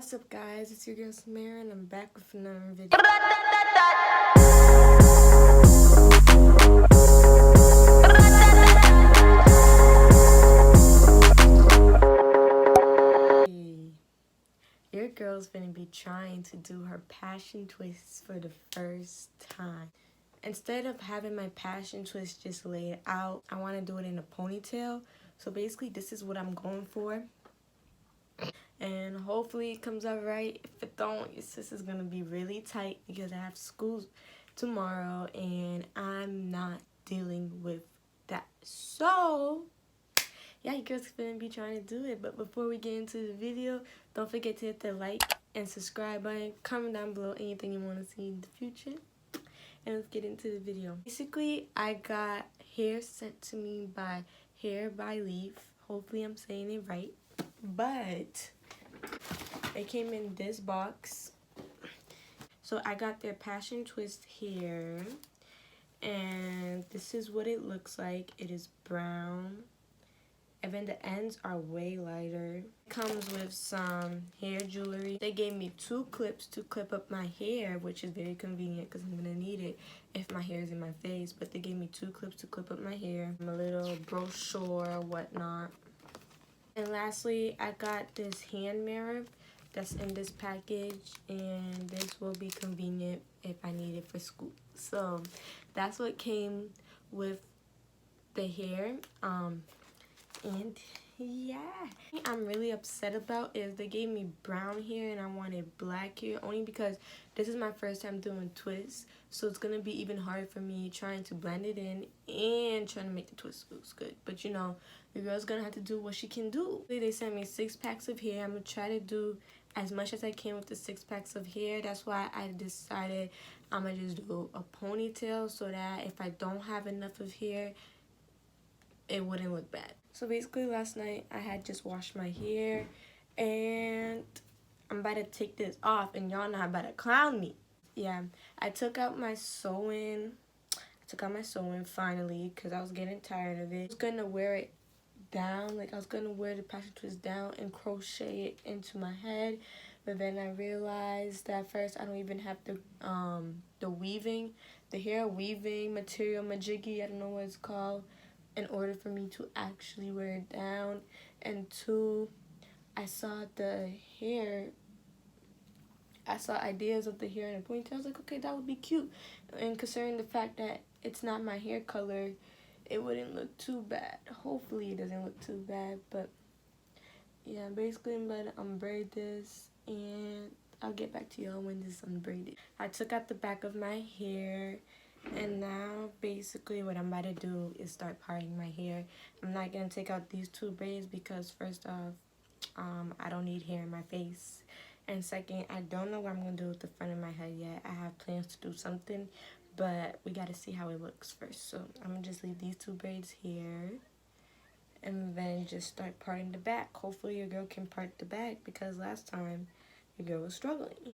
What's up guys, it's your girl Samara and I'm back with another video. Your girl's gonna be trying to do her passion twists for the first time. Instead of having my passion twist just laid out, I want to do it in a ponytail. So basically this is what I'm going for. And hopefully it comes out right. If it don't, your sis is gonna be really tight because I have school tomorrow and I'm not dealing with that. So yeah, your girl's gonna be trying to do it. But before we get into the video, don't forget to hit the like and subscribe button. Comment down below anything you want to see in the future. And let's get into the video. Basically, I got hair sent to me by Bileaf. Hopefully I'm saying it right. But it came in this box. So I got their passion twist hair. And this is what it looks like. It is brown. And then the ends are way lighter. It comes with some hair jewelry. They gave me 2 clips to clip up my hair, which is very convenient because I'm going to need it if my hair is in my face. But they gave me 2 clips to clip up my hair. A little brochure or whatnot. And lastly, I got this hand mirror that's in this package, and this will be convenient if I need it for school. So that's what came with the hair. And yeah, I'm really upset about is they gave me brown hair and I wanted black hair, only because this is my first time doing twists, so it's gonna be even harder for me trying to blend it in and trying to make the twist look good. But you know, the girl's gonna have to do what she can do. They sent me 6 packs of hair. I'm gonna try to do as much as I can with the 6 packs of hair. That's why I decided I'm gonna just do a ponytail so that if I don't have enough of hair, it wouldn't look bad. So basically last night I had just washed my hair and I'm about to take this off and y'all not about to clown me. Yeah, I took out my sewing. Finally because I was getting tired of it. I was gonna wear it down, like I was gonna wear the passion twist down and crochet it into my head, but then I realized that first I don't even have the weaving, the hair weaving material, majiggy, I don't know what it's called, in order for me to actually wear it down. And 2, I saw ideas of the hair in a ponytail. I was like, okay, that would be cute. And considering the fact that it's not my hair color, it wouldn't look too bad. Hopefully it doesn't look too bad. But yeah, basically I'm going to unbraid this and I'll get back to y'all when this is unbraided. I took out the back of my hair. And now, basically, what I'm about to do is start parting my hair. I'm not going to take out these 2 braids because, first off, I don't need hair in my face. And second, I don't know what I'm going to do with the front of my head yet. I have plans to do something, but we got to see how it looks first. So, I'm going to just leave these 2 braids here. And then just start parting the back. Hopefully, your girl can part the back because last time, your girl was struggling.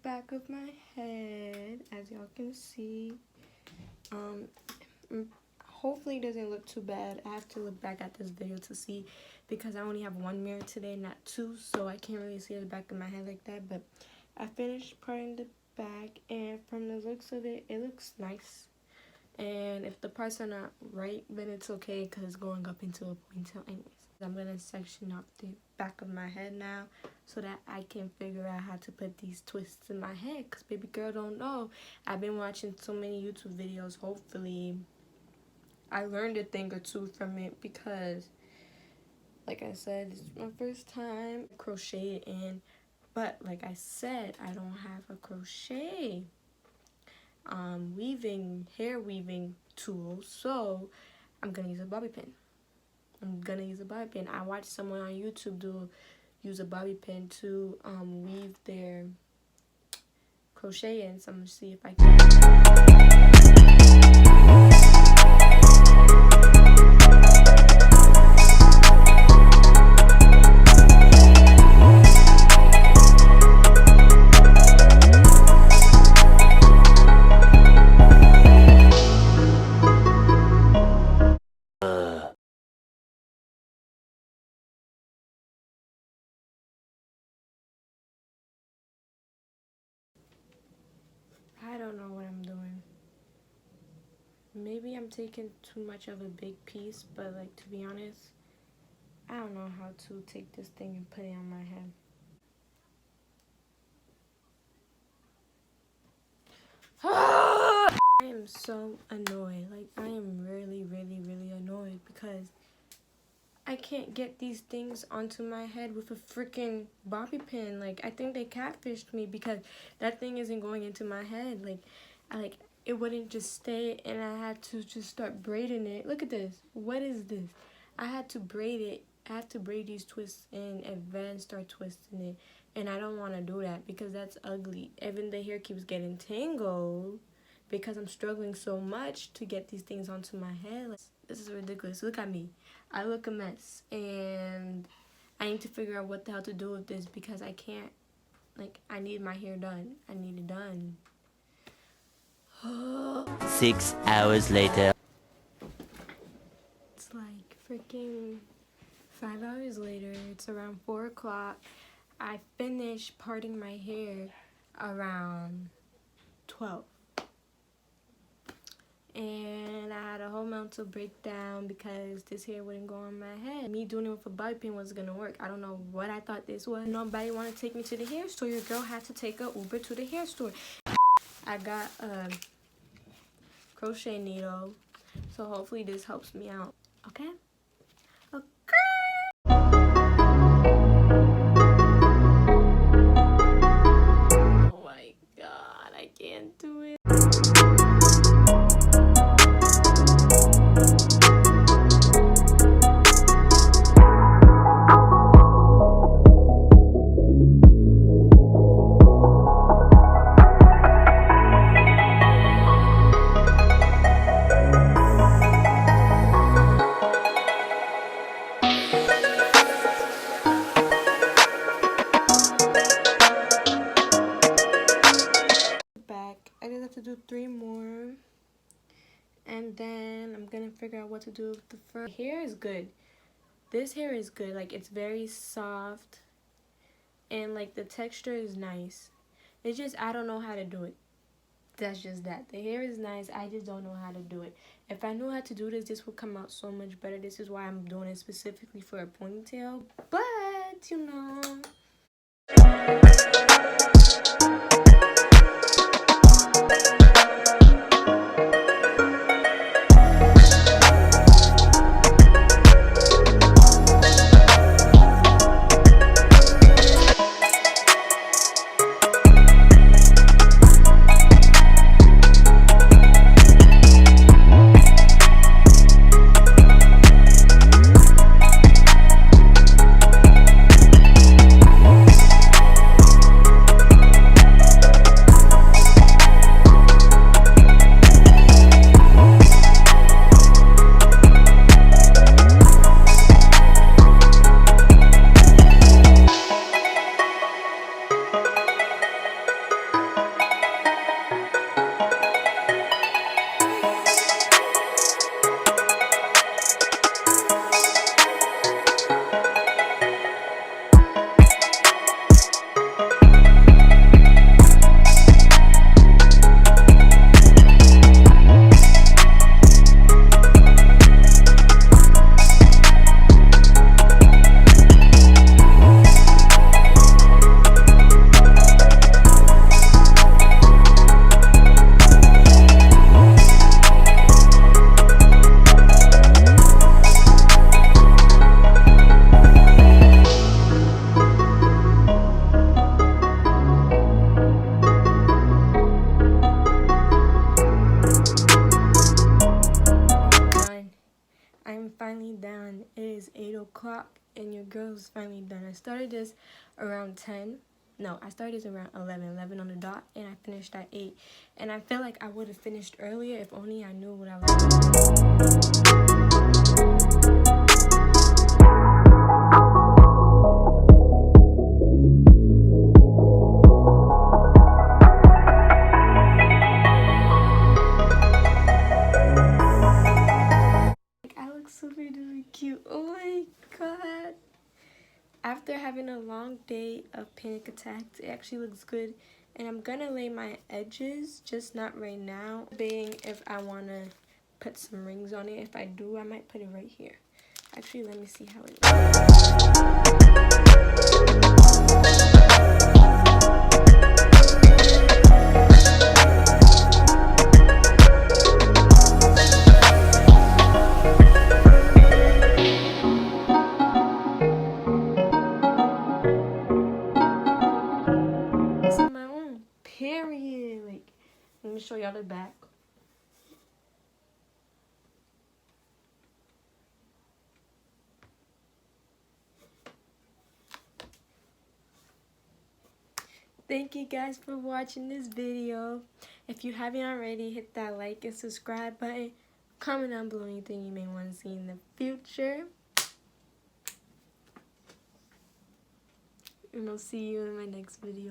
back of my head, as y'all can see. Hopefully it doesn't look too bad. I have to look back at this video to see, because I only have one mirror today, not two, so I can't really see the back of my head like that. But I finished parting the back, and from the looks of it, it looks nice. And if the parts are not right, then it's okay, because it's going up into a ponytail anyways. I'm going to section off the back of my head now, so that I can figure out how to put these twists in my head, because baby girl don't know. I've been watching so many YouTube videos. Hopefully I learned a thing or two from it, because like I said, it's my first time crocheting, but like I said, I don't have a crochet hair weaving tool, so I'm gonna use a bobby pin. I watched someone on YouTube use a bobby pin to weave their crochet in, so I'm gonna see if I can. I don't know what I'm doing. Maybe I'm taking too much of a big piece, but like, to be honest, I don't know how to take this thing and put it on my head. I am so annoyed. Like, I am really, really, really annoyed, because I can't get these things onto my head with a freaking bobby pin. Like, I think they catfished me, because that thing isn't going into my head. Like, it wouldn't just stay, and I had to just start braiding it. Look at this. What is this? I had to braid it. I have to braid these twists in and then start twisting it. And I don't want to do that, because that's ugly. Even the hair keeps getting tangled, because I'm struggling so much to get these things onto my head. Like, this is ridiculous. Look at me. I look a mess, and I need to figure out what the hell to do with this, because I can't, like, I need my hair done. I need it done. 6 hours later. It's like freaking 5 hours later. It's around 4 o'clock. I finished parting my hair around 12. And I had a whole mental breakdown, because this hair wouldn't go on my head. Me doing it with a bobby pin wasn't gonna work. I don't know what I thought this was. Nobody wanted to take me to the hair store. Your girl had to take a Uber to the hair store. I got a crochet needle, so hopefully this helps me out. Okay? Okay. Oh my god, I can't do it. To do 3 more, and then I'm gonna figure out what to do with the first. Hair is good. This hair is good. Like, it's very soft, and like the texture is nice. It's just I don't know how to do it. That's just that. The hair is nice. I just don't know how to do it. If I knew how to do this, this would come out so much better. This is why I'm doing it specifically for a ponytail. But you know. o'clock and your girl's finally done. I started this around 10. No, I started this around 11 on the dot, and I finished at 8. And I feel like I would have finished earlier if only I knew what I was super duper cute. Oh my god. After having a long day of panic attacks, it actually looks good. And I'm gonna lay my edges, just not right now. Debating if I wanna put some rings on it. If I do, I might put it right here. Actually, let me see how it on my own, period. Like, let me show y'all the back. Thank you guys for watching this video. If you haven't already, hit that like and subscribe button. Comment down below anything you may want to see in the future. And I'll see you in my next video.